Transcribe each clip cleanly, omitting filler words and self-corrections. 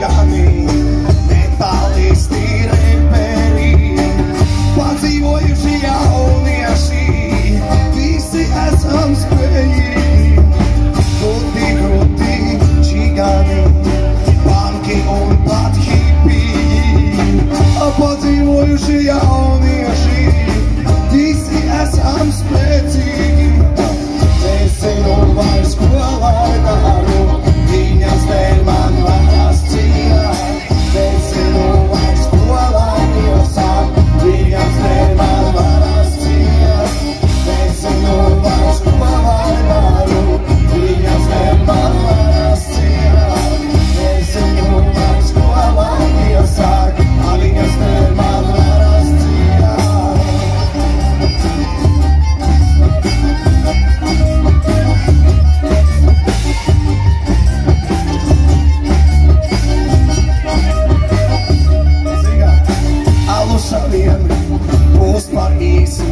čigani, metālisti reperi, padzīvojuši jaunieši, visi esam spējīgi. Krūti, čigani, banki un pat hipiji, padzīvojuši jaunieši, visi esam spēcīgi. Nezinu vairs, ko lai daru, viņas dēļ man varas ciet. Nezinu vairs, ko lai iesāk, viņas dēļ man varas ciet. Nezinu vairs, ko lai daru, viņas dēļ man varas ciet. Nezinu vairs, ko lai iesāk, viņas dēļ man varas ciet. Saviem būs par īsi,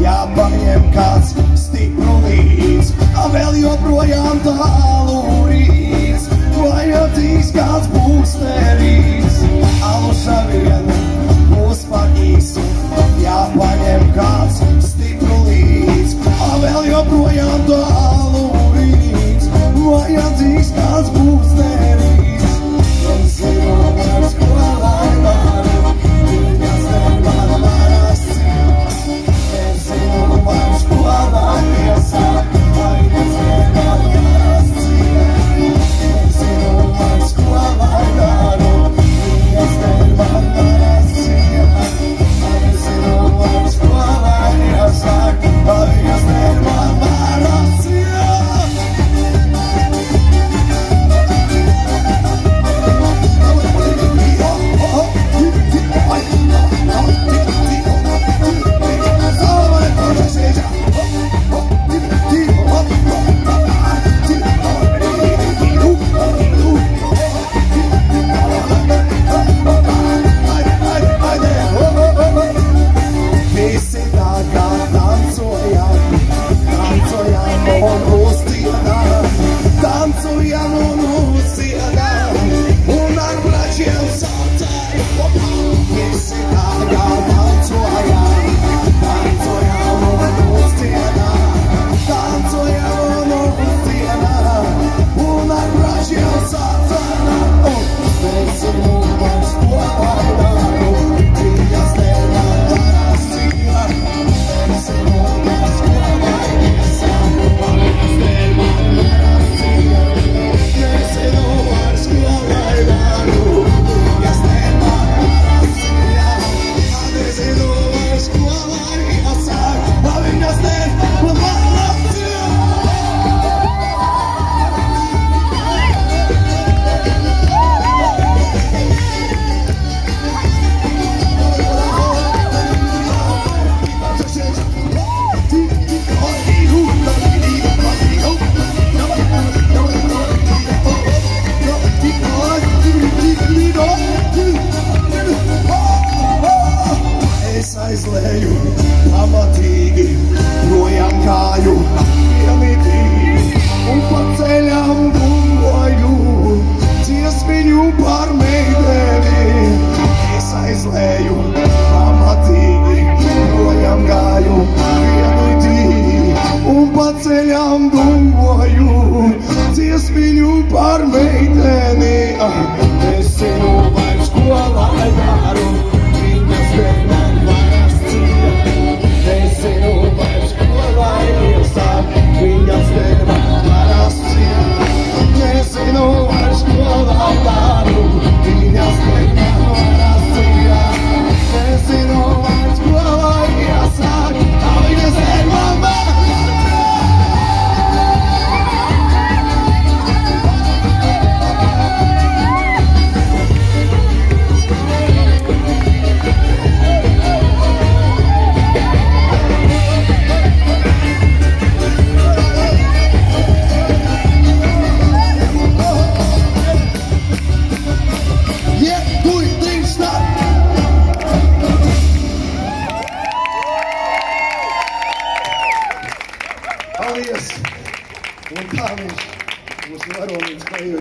jāpaņem kāds stipru līdz, vēl joprojām tālu rīts, vajadzīgs kāds būksterīts. Alu saviem būs par īsi, jāpaņem kāds stipru līdz, vēl joprojām tālu rīts, vajadzīgs kāds būksterīts. Nezinu vairs, ko lai daru, viņas dēļ man varas ciet. Nezinu vairs, ko lai iesāk, viņas dēļ man varas ciet. Nezinu vairs, ko lai daru, viņas dēļ man varas ciet. Nezinu vairs, ko lai iesāk, viņas dēļ man varas ciet. Visi tagad dancojam, dancojam un uzcienam, dancojam un uzcienam, un ar bračiem saucējam. Visi tagad dancojam, dancojam un uzcienam, dancojam un uzcienam, un ar bračiem saucējam. Nezinu vairs, ko lai daru, viņas dēļ man varas ciet. Nezinu vairs, ko lai iesāk, viņas dēļ man varas ciet. Nezinu vairs, ko lai daru, viņas dēļ man varas ciet. Nezinu vairs, ko lai iesāk, viņas dēļ man varas ciet. Es aizlēju pamatīgi, projām kāju vienīgi, un pa ceļam domāju dziesmiņu par meiteni. Es aizlēju pamatīgi, projām kāju vienīgi, un pa ceļam domāju dziesmiņu par meiteni. Nezinu vairs, ko lai daru, viņas dēļ man varas ciet. Nezinu vairs, ko lai iesāk, viņas dēļ man varas ciet. Nezinu vairs, ko lai daru, viņas dēļ